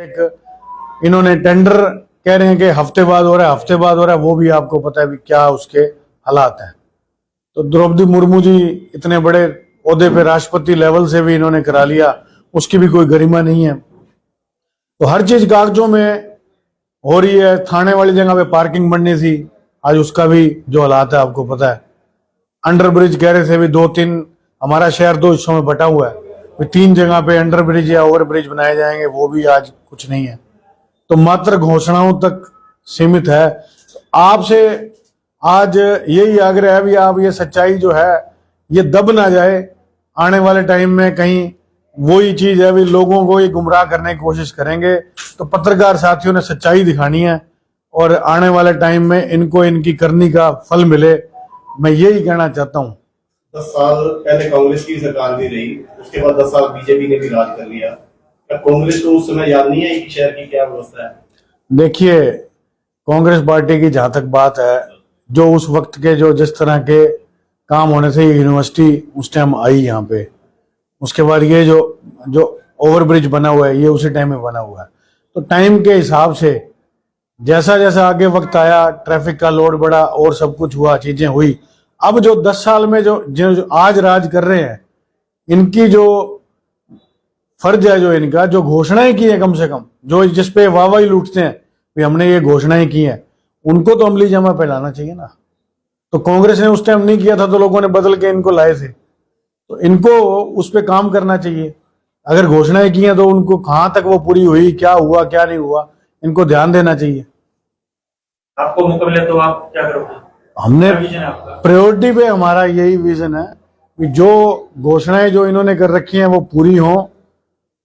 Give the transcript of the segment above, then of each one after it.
एक इन्होंने टेंडर कह रहे हैं कि हफ्ते बाद हो रहा है, हफ्ते बाद हो रहा है, वो भी आपको पता है भी क्या उसके हालात हैं। तो द्रौपदी मुर्मू जी इतने बड़े ओहदे पे राष्ट्रपति लेवल से भी इन्होंने करा लिया, उसकी भी कोई गरिमा नहीं है। तो हर चीज कागजों में हो रही है। थाने वाली जगह पे पार्किंग बननी थी, आज उसका भी जो हालात है आपको पता है। अंडर ब्रिज कह रहे थे भी 2-3, हमारा शहर 2 हिस्सों में बटा हुआ है, 3 जगह पे अंडर ब्रिज या ओवर ब्रिज बनाए जाएंगे, वो भी आज कुछ नहीं है। तो मात्र घोषणाओं तक सीमित है। आपसे आज यही आग्रह है भी आप ये सच्चाई जो है ये दब ना जाए, आने वाले टाइम में कहीं वही चीज है भी लोगों को ये गुमराह करने की कोशिश करेंगे। तो पत्रकार साथियों ने सच्चाई दिखानी है और आने वाले टाइम में इनको इनकी करनी का फल मिले, मैं यही कहना चाहता हूँ। 10 साल पहले कांग्रेस की सरकार भी रही, उसके बाद 10 साल बीजेपी ने भी राज कर लिया। क्या कांग्रेस को उस समय याद नहीं है कि शहर की क्या व्यवस्था है? देखिए, कांग्रेस पार्टी की जहां तक बात है, जो उस वक्त के जो जिस तरह के काम होने थे, यूनिवर्सिटी उस टाइम आई यहाँ पे, उसके बाद ये जो ओवरब्रिज बना हुआ है ये उसी टाइम में बना हुआ है। तो टाइम के हिसाब से जैसा जैसा आगे वक्त आया, ट्रैफिक का लोड बढ़ा और सब कुछ हुआ, चीजें हुई। अब जो 10 साल में जो आज राज कर रहे हैं, इनकी जो फर्ज है, जो इनका जो घोषणाएं की है, कम से कम जो जिसपे वाहवाही लूटते हैं कि हमने ये घोषणाएं की हैं, उनको तो अमली जमा पे लाना चाहिए ना। तो कांग्रेस ने उस टाइम नहीं किया था, तो लोगों ने बदल के इनको लाए थे। तो इनको उस पर काम करना चाहिए। अगर घोषणाएं की हैं तो उनको कहां तक वो पूरी हुई, क्या हुआ क्या नहीं हुआ, इनको ध्यान देना चाहिए। आपको मौका मिले तो आप क्या करोगे? हमने विजन है आपका? प्रायोरिटी पे हमारा यही विजन है कि जो घोषणाएं जो इन्होंने कर रखी हैं वो पूरी हों,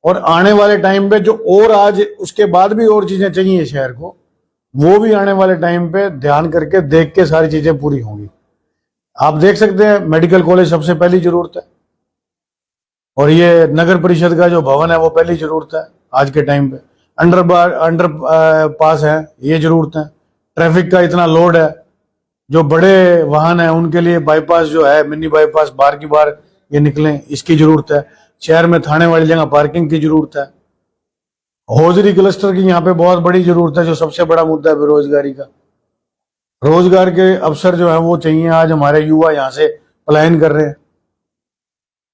और आने वाले टाइम पे जो और आज उसके बाद भी और चीजें चाहिए शहर को, वो भी आने वाले टाइम पे ध्यान करके देख के सारी चीजें पूरी होंगी। आप देख सकते हैं मेडिकल कॉलेज सबसे पहली जरूरत है, और ये नगर परिषद का जो भवन है वो पहली जरूरत है आज के टाइम पे। अंडर पास है, ये जरूरत है। ट्रैफिक का इतना लोड है, जो बड़े वाहन है उनके लिए बाईपास जो है, मिनी बाईपास बार की बार ये निकलें, इसकी जरूरत है। शहर में थाने वाली जगह पार्किंग की जरूरत है। हौजरी क्लस्टर की यहाँ पे बहुत बड़ी जरूरत है। जो सबसे बड़ा मुद्दा है बेरोजगारी का, रोजगार के अवसर जो है वो चाहिए। आज हमारे युवा यहाँ से पलायन कर रहे हैं।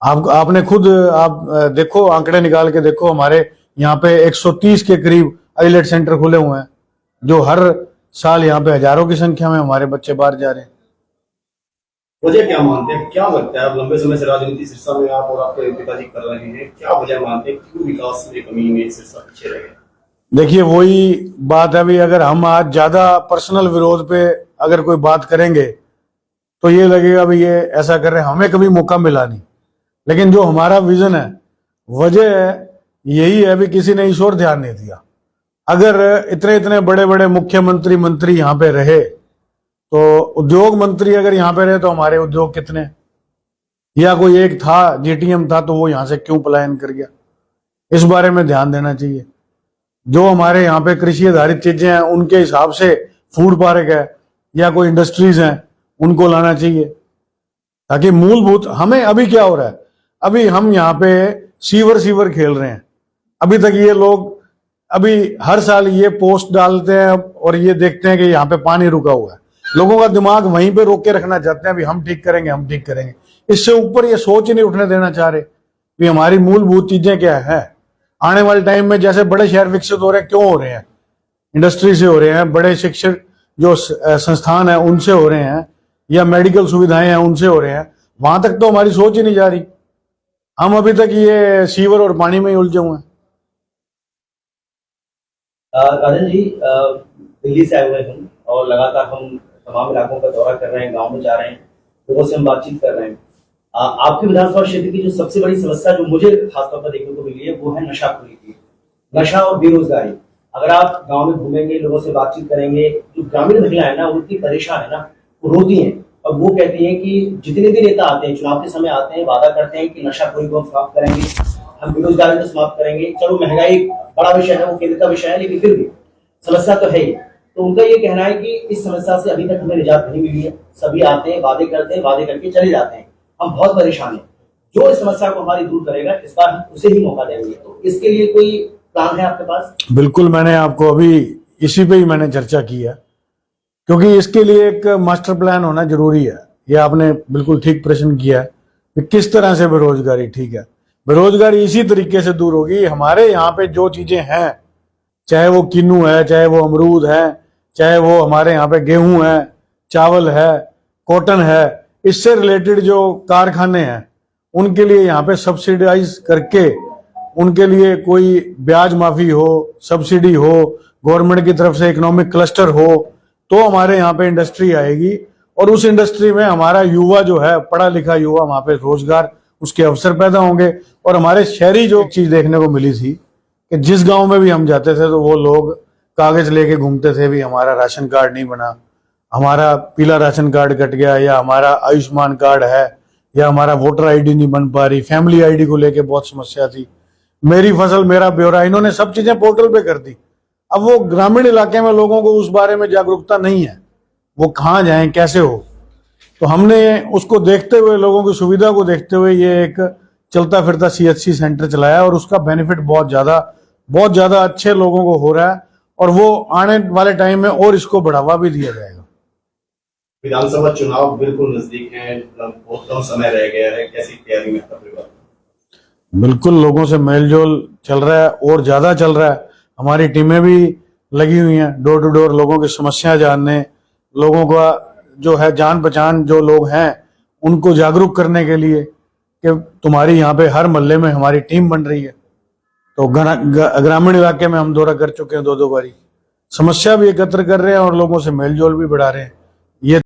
आपने खुद आप देखो, आंकड़े निकाल के देखो, हमारे यहाँ पे 130 के करीब आईलेट सेंटर खुले हुए हैं, जो हर साल यहाँ पे हजारों की संख्या में हमारे बच्चे बाहर जा रहे हैं। वजह क्या मानते हैं, क्या लगता है? लंबे समय से राजनीति सिरसा में आप और आपके पिताजी कर रहे हैं, क्या वजह मानते हैं, क्यों विकास में कमी में सिरसा पीछे रह गया? देखिए, वही बात है भी, अगर हम आज ज्यादा पर्सनल विरोध पे अगर कोई बात करेंगे तो ये लगेगा भी ये ऐसा कर रहे हैं, हमें कभी मौका मिला नहीं। लेकिन जो हमारा विजन है, वजह यही है भी किसी ने इस ओर ध्यान नहीं दिया। अगर इतने इतने बड़े बड़े मुख्यमंत्री मंत्री यहाँ पे रहे, तो उद्योग मंत्री अगर यहाँ पे रहे तो हमारे उद्योग कितने, या कोई एक था जीटीएम था तो वो यहाँ से क्यों पलायन कर गया, इस बारे में ध्यान देना चाहिए। जो हमारे यहाँ पे कृषि आधारित चीजें हैं, उनके हिसाब से फूड पार्क है या कोई इंडस्ट्रीज हैं, उनको लाना चाहिए, ताकि मूलभूत हमें अभी क्या हो रहा है, अभी हम यहाँ पे सीवर खेल रहे हैं। अभी तक ये लोग अभी हर साल ये पोस्ट डालते हैं और ये देखते हैं कि यहाँ पे पानी रुका हुआ है। लोगों का दिमाग वहीं पे रोक के रखना चाहते हैं, भी हम ठीक करेंगे, हम ठीक करेंगे। इससे ऊपर ये सोच ही नहीं उठने देना चाह रहे कि हमारी मूलभूत चीजें क्या है। आने वाले टाइम में जैसे बड़े शहर विकसित हो रहे हैं, क्यों हो रहे हैं? इंडस्ट्री से हो रहे हैं, बड़े शिक्षण जो संस्थान है उनसे हो रहे हैं, या मेडिकल सुविधाएं हैं उनसे हो रहे हैं। वहां तक तो हमारी सोच ही नहीं जा रही। हम अभी तक ये सीवर और पानी में ही उलझे हुए हैं। राजन जी, दिल्ली से आए हुए हम और लगातार हम तमाम इलाकों का दौरा कर रहे हैं, गांव में जा रहे हैं, लोगों से हम बातचीत कर रहे हैं। आपके विधानसभा क्षेत्र की जो सबसे बड़ी समस्या जो मुझे खासतौर पर देखने को मिली है वो है नशाखोरी की, नशा और बेरोजगारी। अगर आप गांव में घूमेंगे, लोगों से बातचीत करेंगे, जो ग्रामीण महिलाएं ना, उनकी परेशान है ना, वो रोती हैं और वो कहती हैं कि जितने भी नेता आते हैं, चुनाव के समय आते हैं, वादा करते हैं कि नशाखोरी को हम समाप्त करेंगे, हम बेरोजगारी को समाप्त करेंगे। चलो, महंगाई बड़ा विषय है, वो केंद्र का विषय है, लेकिन फिर भी समस्या तो है ही। तो उनका ये कहना है कि इस समस्या से अभी तक हमें निजात नहीं मिली है। सभी आते हैं, वादे करते हैं, वादे करके चले जाते हैं, हम बहुत परेशान हैं। जो इस समस्या को हमारी दूर करेगा, इस बार हम उसे ही मौका देंगे। तो इसके लिए कोई प्लान है आपके पास? बिल्कुल, मैंने आपको अभी इसी पे ही मैंने चर्चा की है, क्योंकि इसके लिए एक मास्टर प्लान होना जरूरी है। ये आपने बिल्कुल ठीक प्रश्न किया है कि किस तरह से बेरोजगारी ठीक है। बेरोजगारी इसी तरीके से दूर होगी, हमारे यहाँ पे जो चीजें हैं, चाहे वो किन्नू है, चाहे वो अमरूद है, चाहे वो हमारे यहाँ पे गेहूं है, चावल है, कॉटन है, इससे रिलेटेड जो कारखाने हैं उनके लिए यहाँ पे सब्सिडाइज करके उनके लिए कोई ब्याज माफी हो, सब्सिडी हो, गवर्नमेंट की तरफ से इकोनॉमिक क्लस्टर हो, तो हमारे यहाँ पे इंडस्ट्री आएगी और उस इंडस्ट्री में हमारा युवा जो है, पढ़ा लिखा युवा, वहां पे रोजगार उसके अवसर पैदा होंगे। और हमारे शहरी जो चीज देखने को मिली थी कि जिस गांव में भी हम जाते थे तो वो लोग कागज लेके घूमते थे, भी हमारा राशन कार्ड नहीं बना, हमारा पीला राशन कार्ड कट गया, या हमारा आयुष्मान कार्ड है, या हमारा वोटर आईडी नहीं बन पा रही, फैमिली आईडी को लेके बहुत समस्या थी, मेरी फसल मेरा ब्यौरा, इन्होंने सब चीजें पोर्टल पे कर दी। अब वो ग्रामीण इलाके में लोगों को उस बारे में जागरूकता नहीं है, वो कहाँ जाएं, कैसे हो। तो हमने उसको देखते हुए, लोगों की सुविधा को देखते हुए, ये एक चलता फिरता CHC सेंटर चलाया और उसका बेनिफिट बहुत ज्यादा अच्छे लोगों को हो रहा है और वो आने वाले टाइम में और इसको बढ़ावा भी दिया जाएगा। विधानसभा चुनाव बिल्कुल नजदीक है, मतलब बहुत कम समय रह गया है, कैसी तैयारी में आपका परिवार? बिल्कुल, लोगों से मेलजोल चल रहा है और ज्यादा चल रहा है। हमारी टीमें भी लगी हुई हैं डोर टू डोर, लोगों की समस्याएं जानने, लोगों का जो है जान पहचान जो लोग हैं उनको जागरूक करने के लिए कि तुम्हारी यहाँ पे हर मोहल्ले में हमारी टीम बन रही है। तो ग्रामीण इलाके में हम दौरा कर चुके हैं 2-2 बारी, समस्या भी एकत्र कर रहे हैं और लोगों से मेलजोल भी बढ़ा रहे हैं। ये